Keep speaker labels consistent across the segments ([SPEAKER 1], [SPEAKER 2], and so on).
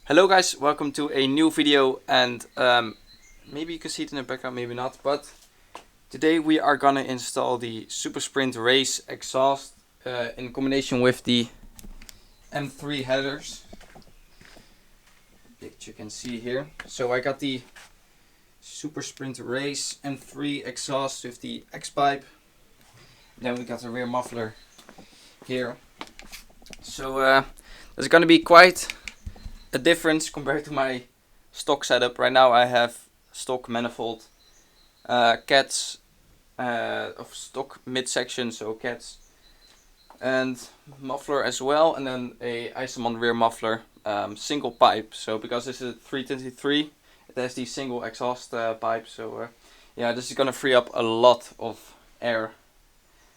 [SPEAKER 1] Hello guys, welcome to a new video, and maybe you can see it in the background, maybe not, but today we are gonna install the Supersprint Race exhaust in combination with the M3 headers, which you can see here. So I got the Supersprint Race M3 exhaust with the X-pipe, then we got the rear muffler here. So there's gonna be quite a difference compared to my stock setup. Right now I have stock manifold, cats of stock midsection, so cats, and muffler as well, and then a Isomon rear muffler, single pipe. So because this is a 323, it has the single exhaust pipe. So yeah, this is gonna free up a lot of air,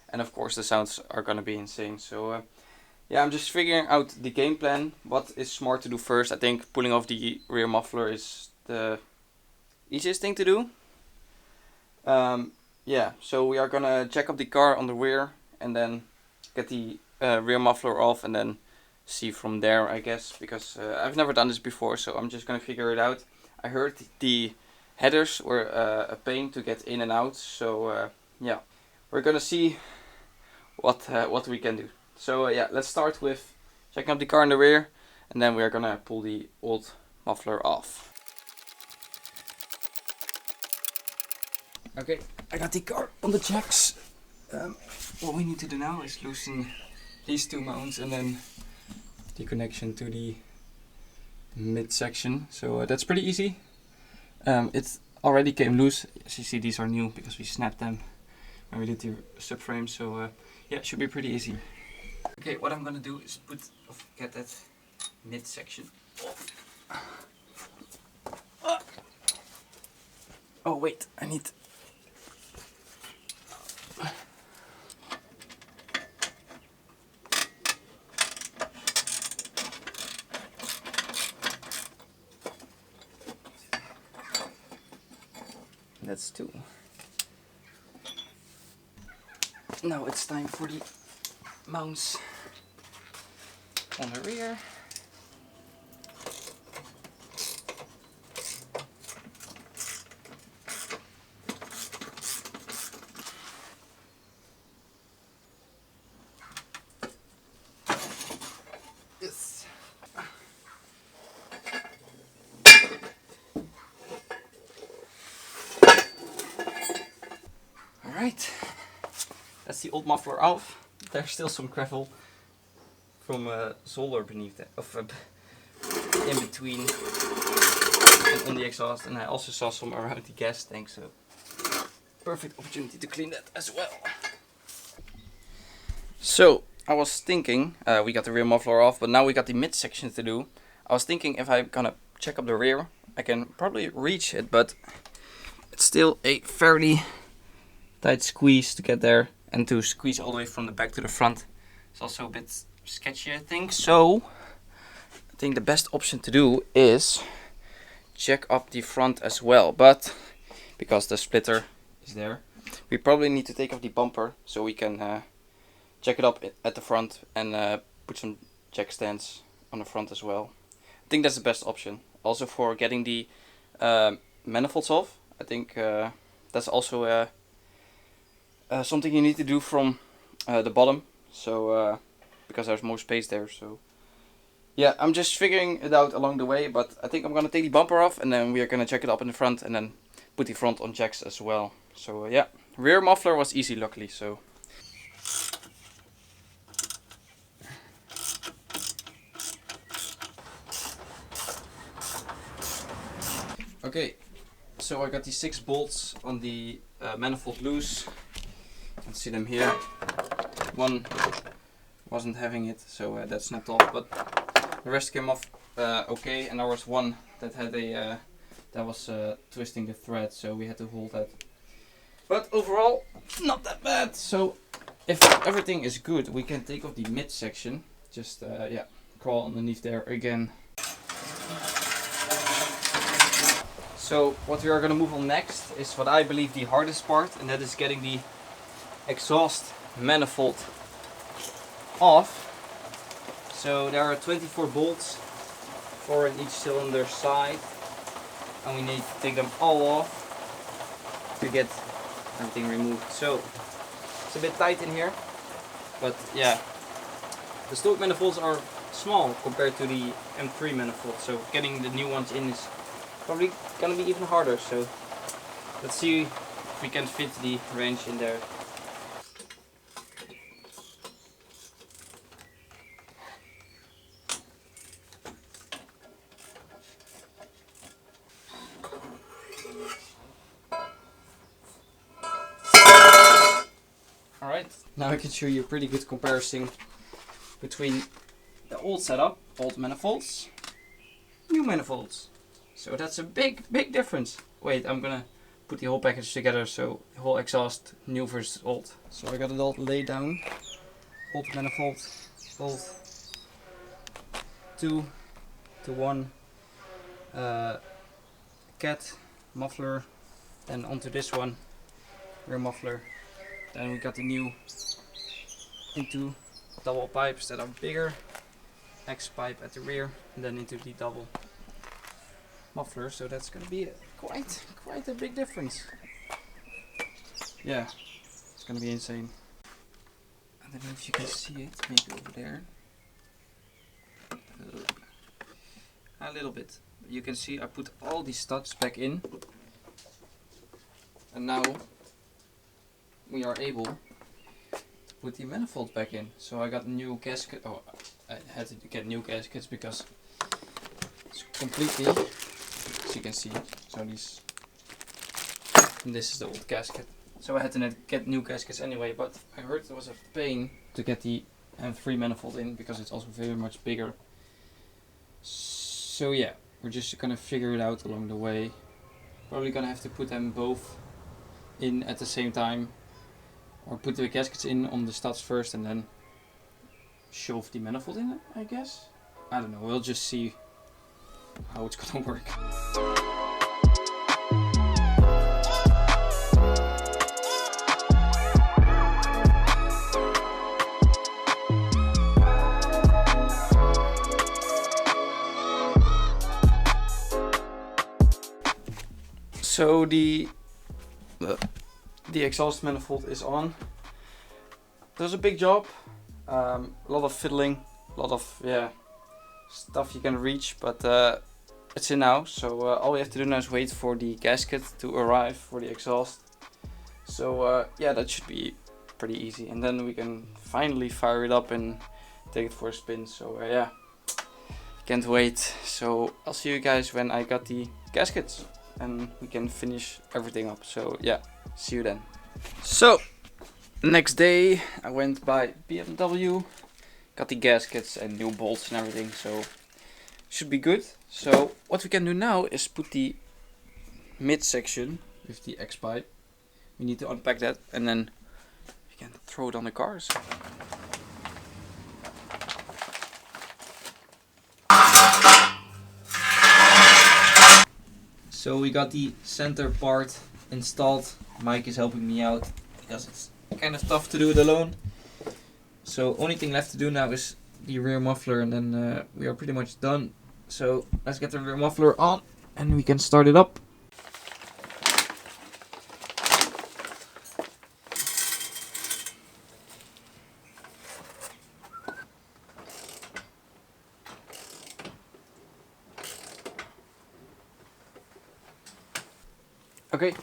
[SPEAKER 1] and of course the sounds are gonna be insane. So yeah, I'm just figuring out the game plan. What is smart to do first? I think pulling off the rear muffler is the easiest thing to do. Yeah, so we are gonna jack up the car on the rear and then get the rear muffler off and then see from there, I guess, because I've never done this before, so I'm just gonna figure it out. I heard the headers were a pain to get in and out, so yeah, we're gonna see what we can do. So yeah, let's start with checking up the car in the rear, and then we're gonna pull the old muffler off. Okay, I got the car on the jacks. What we need to do now is loosen these two mounts and then the connection to the midsection. So that's pretty easy. It already came loose. As you see, these are new because we snapped them when we did the subframe. So yeah, it should be pretty easy. Okay, what I'm gonna do is get that midsection off. Oh wait, I need. That's two. Now it's time for the mounts on the rear. Yes. All right. That's the old muffler off. There's still some gravel from solder beneath that, in between and on the exhaust, and I also saw some around the gas tank, so perfect opportunity to clean that as well. So I was thinking, we got the rear muffler off, but now we got the midsection to do. I was thinking if I'm gonna check up the rear, I can probably reach it, but it's still a fairly tight squeeze to get there, and to squeeze all the way from the back to the front is also a bit sketchy, I think. So I think the best option to do is check up the front as well, but because the splitter is there, we probably need to take off the bumper so we can check it up at the front and put some jack stands on the front as well. I think that's the best option. Also for getting the manifolds off, I think that's also something you need to do from the bottom, so because there's more space there. So yeah, I'm just figuring it out along the way, but I think I'm gonna take the bumper off and then we are gonna check it up in the front and then put the front on jacks as well. So yeah, rear muffler was easy, luckily. So okay, so I got these 6 bolts on the manifold loose. You can see them here. One wasn't having it, so that snapped off, but the rest came off okay. And there was one that had a that was twisting the thread, so we had to hold that. But overall, not that bad. So if everything is good, we can take off the midsection. Just yeah, crawl underneath there again. So what we are going to move on next is what I believe the hardest part, and that is getting the exhaust manifold off. So there are 24 bolts, 4 in each cylinder side, and we need to take them all off to get everything removed. So it's a bit tight in here, but yeah, the stock manifolds are small compared to the M3 manifold, so getting the new ones in is probably gonna be even harder. So let's see if we can fit the wrench in there. Alright, now I can show you a pretty good comparison between the old setup, old manifolds, new manifolds. So that's a big difference. Wait, I'm gonna put the whole package together, so the whole exhaust, new versus old. So I got it all laid down. Old manifold, old 2 to 1 cat muffler, then onto this one, rear muffler. Then we got the new into double pipes that are bigger, X pipe at the rear, and then into the double muffler. So that's gonna be quite a big difference. Yeah, it's gonna be insane. I don't know if you can see it, maybe over there. A little bit. You can see I put all these studs back in, and now we are able to put the manifold back in. So I got a new gasket. Oh, I had to get new gaskets because it's completely, as you can see. So this is the old gasket. So I had to get new gaskets anyway, but I heard it was a pain to get the M3 manifold in because it's also very much bigger. So yeah, we're just gonna figure it out along the way. Probably gonna have to put them both in at the same time, or put the gaskets in on the studs first and then shove the manifold in it, I guess. I don't know, we'll just see how it's gonna work. So the exhaust manifold is on. It was a big job, a lot of fiddling, a lot of stuff you can reach, but it's in now. So all we have to do now is wait for the gasket to arrive for the exhaust. So yeah, that should be pretty easy, and then we can finally fire it up and take it for a spin. So yeah, can't wait. So I'll see you guys when I got the gaskets and we can finish everything up. So yeah, see you then. So next day I went by BMW, got the gaskets and new bolts and everything, so should be good. So what we can do now is put the mid section with the X pipe. We need to unpack that and then we can throw it on the cars. So we got the center part installed. Mike is helping me out because it's kind of tough to do it alone. So only thing left to do now is the rear muffler, and then we are pretty much done. So let's get the rear muffler on and we can start it up. Okay,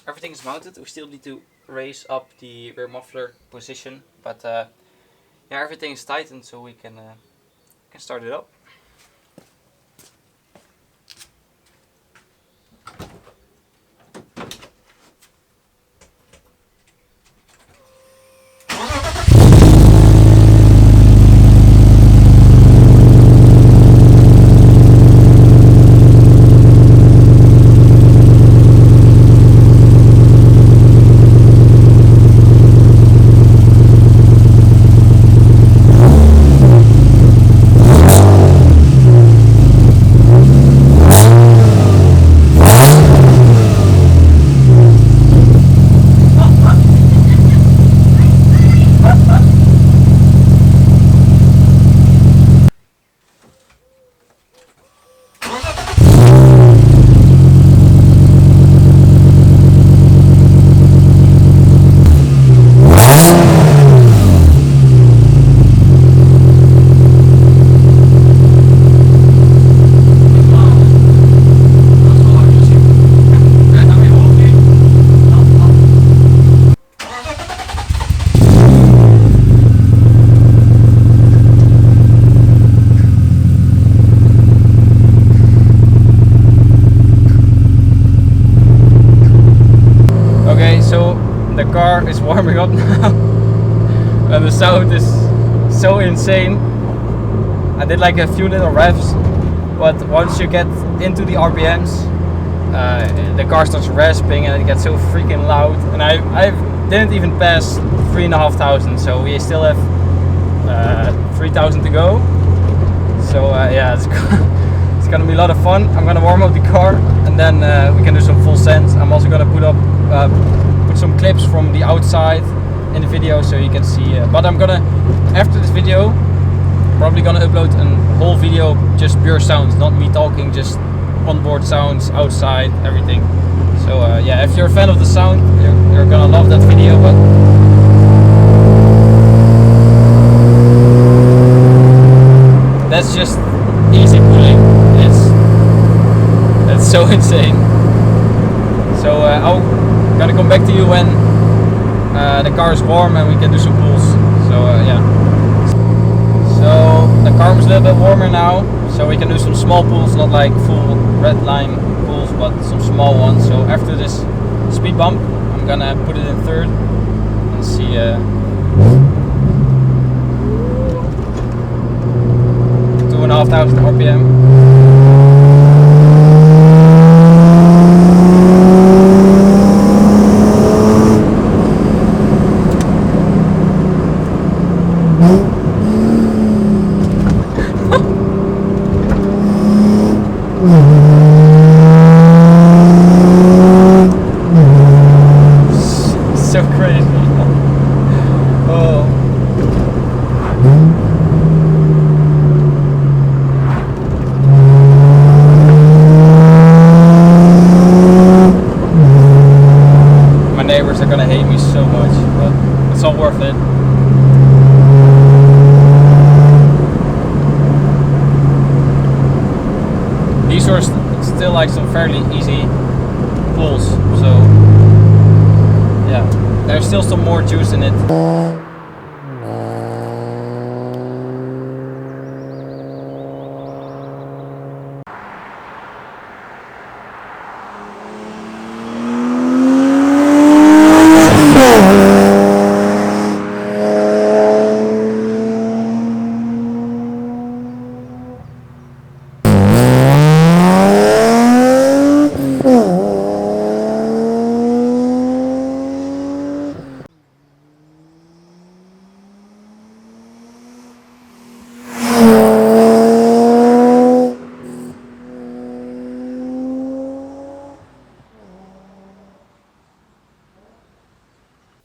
[SPEAKER 1] everything is mounted. We still need to raise up the rear muffler position, but yeah, everything is tightened, so we can start it up. car is warming up now. And the sound is so insane. I did like a few little revs, but once you get into the RPMs, the car starts rasping and it gets so freaking loud. And I didn't even pass 3,500, so we still have 3,000 to go. So yeah, it's gonna be a lot of fun. I'm gonna warm up the car and then we can do some full sends. I'm also gonna put some clips from the outside in the video so you can see. But I'm gonna, after this video, probably gonna upload a whole video just pure sounds, not me talking, just onboard sounds, outside, everything. So yeah, if you're a fan of the sound, you're gonna love that video. But that's just easy pulling. It's so insane. So I'm gonna come back to you when the car is warm and we can do some pulls. So yeah. So the car is a little bit warmer now, so we can do some small pulls, not like full red line pulls, but some small ones. So after this speed bump, I'm gonna put it in third and see. 2,500 RPM. So crazy. Oh. My neighbors are gonna hate me so much, but it's all worth it. These are still like some fairly easy pulls, so yeah, there's still some more juice in it.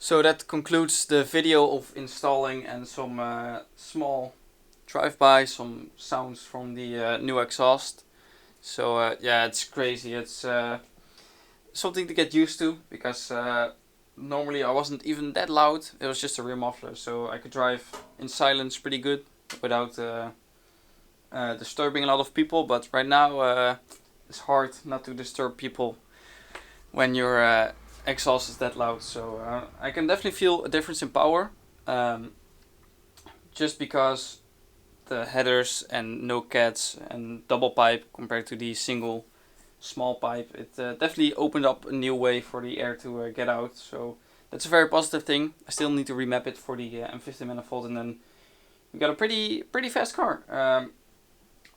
[SPEAKER 1] So that concludes the video of installing and some small drive-by, some sounds from the new exhaust. So yeah, it's crazy. It's something to get used to, because normally I wasn't even that loud. It was just a rear muffler, so I could drive in silence pretty good without disturbing a lot of people. But right now it's hard not to disturb people when your exhaust is that loud. So I can definitely feel a difference in power, just because the headers and no cats and double pipe compared to the single small pipe, it definitely opened up a new way for the air to get out. So that's a very positive thing. I still need to remap it for the M50 manifold, and then we got a pretty fast car.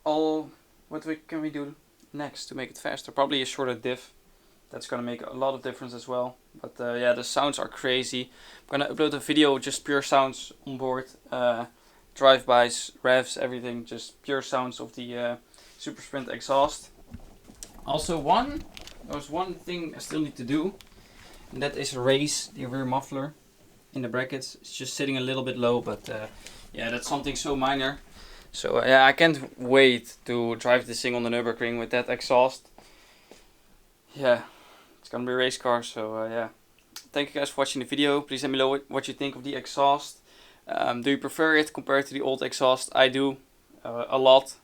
[SPEAKER 1] What can we do next to make it faster? Probably a shorter diff. That's gonna make a lot of difference as well. But yeah, the sounds are crazy. I'm gonna upload a video with just pure sounds on board, drive-bys, revs, everything, just pure sounds of the Supersprint exhaust. Also, there's one thing I still need to do, and that is raise the rear muffler in the brackets. It's just sitting a little bit low, but yeah, that's something so minor. So yeah, I can't wait to drive this thing on the Nürburgring with that exhaust. Yeah, it's gonna be a race car. So yeah, thank you guys for watching the video. Please let me know what you think of the exhaust. Do you prefer it compared to the old exhaust? I do, a lot,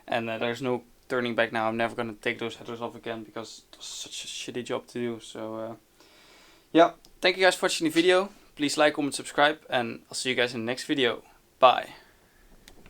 [SPEAKER 1] and there's no turning back now. I'm never gonna take those headers off again, because it was such a shitty job to do. So yeah, thank you guys for watching the video. Please like, comment, subscribe, and I'll see you guys in the next video. Bye.